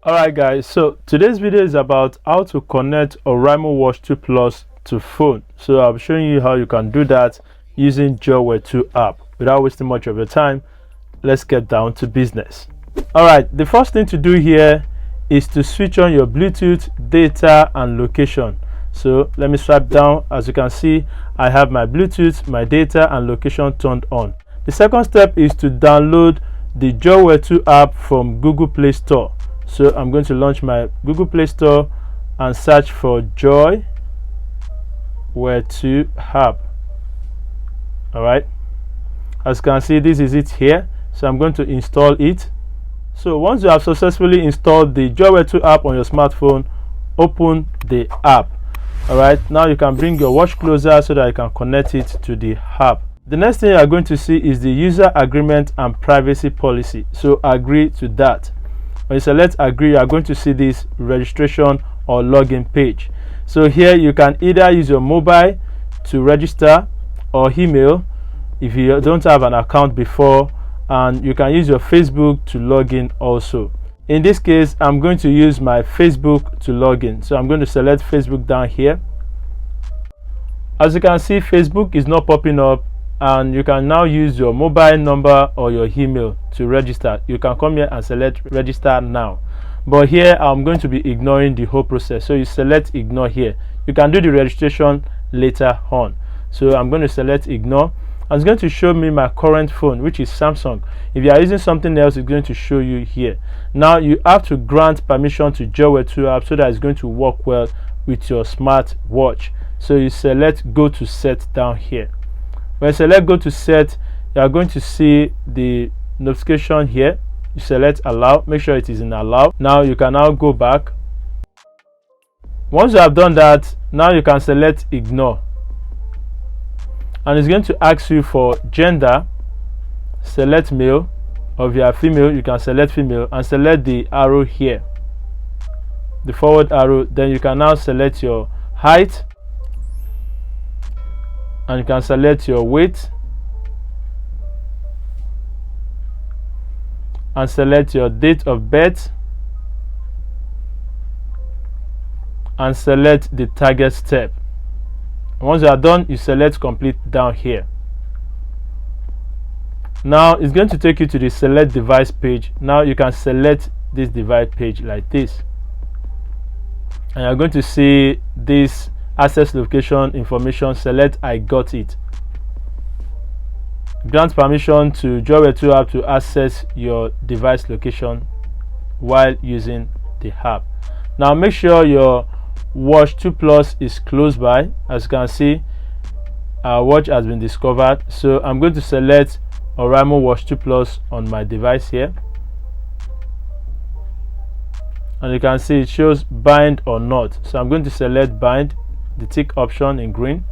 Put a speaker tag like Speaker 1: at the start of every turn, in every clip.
Speaker 1: Alright guys, so today's video is about how to connect Oraimo Watch 2 Plus to phone. So I'm showing you how you can do that using Joywear 2 app. Without wasting much of your time, let's get down to business. Alright, the first thing to do here is to switch on your Bluetooth, data and location. So let me swipe down. As you can see, I have my Bluetooth, my data and location turned on. The second step is to download the Joywear 2 app from Google Play Store. So I'm going to launch my Google Play Store and search for Joywear 2 app. Alright, as you can see, this is it here. So I'm going to install it. So once you have successfully installed the Joywear 2 app on your smartphone, open the app. Alright, now you can bring your watch closer so that you can connect it to the app. The next thing you are going to see is the user agreement and privacy policy. So agree to that. When you select agree, you are going to see this registration or login page. So here you can either use your mobile to register or email if you don't have an account before, and you can use your Facebook to log in also. In this case, I'm going to use my Facebook to log in. So I'm going to select Facebook down here. As you can see, Facebook is not popping up, and you can now use your mobile number or your email to register. You can come here and select register now, but here I'm going to be ignoring the whole process, so you select ignore here. You can do the registration later on, so I'm going to select ignore, and it's going to show me my current phone, which is Samsung. If you are using something else, it's going to show you here. Now you have to grant permission to Joywear 2 app so that it's going to work well with your smart watch. So you select go to set down here. When you select go to set, you are going to see the notification here. You select allow, make sure it is in allow. Now you can now go back. Once you have done that, now you can select ignore, and it's going to ask you for gender. Select male, or if you are female, you can select female and select the arrow here, the forward arrow. Then you can now select your height, and you can select your weight and select your date of birth and select the target step. Once you are done, you select complete down here. Now it's going to take you to the select device page. Now you can select this device page like this, and you're going to see this access location information. Select I got it. Grant permission to Joywear 2 app to access your device location while using the app. Now make sure your Watch 2 Plus is close by. As you can see, our watch has been discovered. So I'm going to select Oraimo Watch 2 Plus on my device here, and you can see it shows bind or not. So I'm going to select bind, the tick option in green,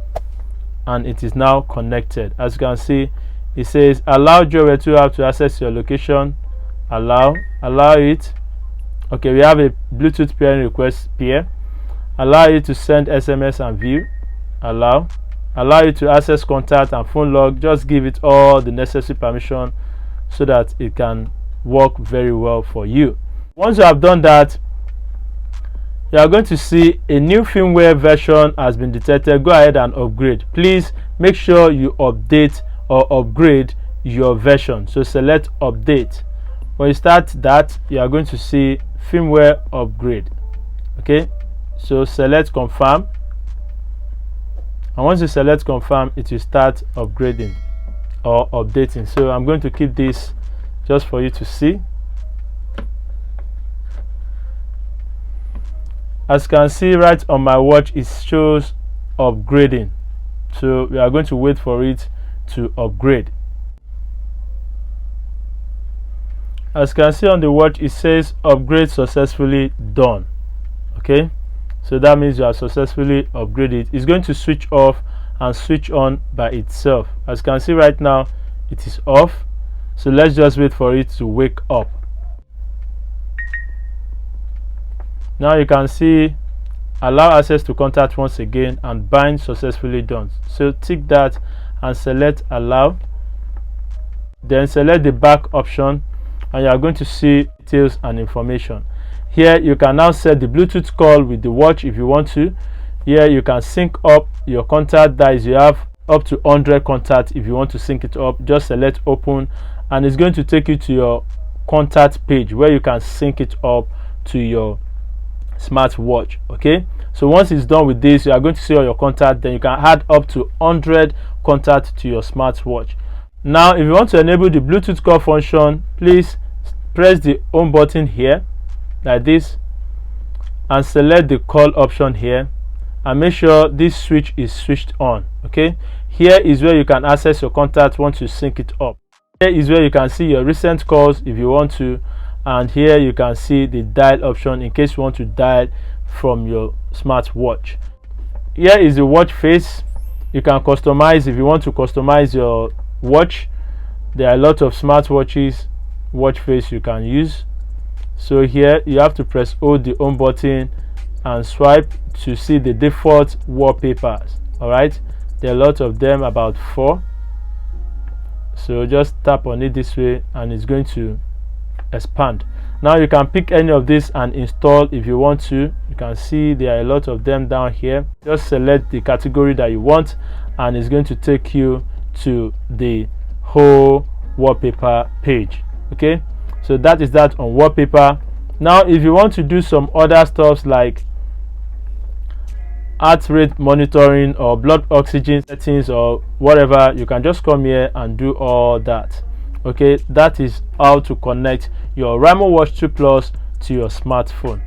Speaker 1: and it is now connected. As you can see, it says allow Joywear 2 app to access your location. Allow it. Okay, we have a Bluetooth pairing request pair. Allow you to send SMS and view. Allow you to access contact and phone log. Just give it all the necessary permission so that it can work very well for you. Once you have done that, you are going to see a new firmware version has been detected. Go ahead and upgrade. Please make sure you update or upgrade your version. So select update. When you start that, you are going to see firmware upgrade. Okay, so select confirm, and once you select confirm, it will start upgrading or updating. So I'm going to keep this just for you to see. As you can see right on my watch, it shows upgrading. So we are going to wait for it to upgrade. As you can see on the watch, it says upgrade successfully done. Okay, so that means you have successfully upgraded. It's going to switch off and switch on by itself. As you can see right now, it is off. So let's just wait for it to wake up. Now you can see allow access to contact once again and bind successfully done. So tick that and select allow. Then select the back option, and you are going to see details and information. Here you can now set the Bluetooth call with the watch if you want to. Here you can sync up your contact. That is, you have up to 100 contacts. If you want to sync it up, just select open, and it's going to take you to your contact page where you can sync it up to your smartwatch. Okay, so once it's done with this, you are going to see all your contacts. Then you can add up to 100 contacts to your smartwatch. Now if you want to enable the Bluetooth call function, please press the home button here like this and select the call option here, and make sure this switch is switched on. Okay, here is where you can access your contact once you sync it up. Here is where you can see your recent calls if you want to, and here you can see the dial option in case you want to dial from your smartwatch. Here is the watch face. You can customize if you want to customize your watch. There are a lot of smartwatches watch face you can use. So here you have to press hold the home button and swipe to see the default wallpapers. All right, there are a lot of them, about 4. So just tap on it this way and it's going to expand. Now you can pick any of this and install if you want to. You can see there are a lot of them down here. Just select the category that you want and it's going to take you to the whole wallpaper page. Okay, so that is that on wallpaper. Now if you want to do some other stuff like heart rate monitoring or blood oxygen settings or whatever, you can just come here and do all that. Okay, that is how to connect your Oraimo Watch 2 Plus to your smartphone.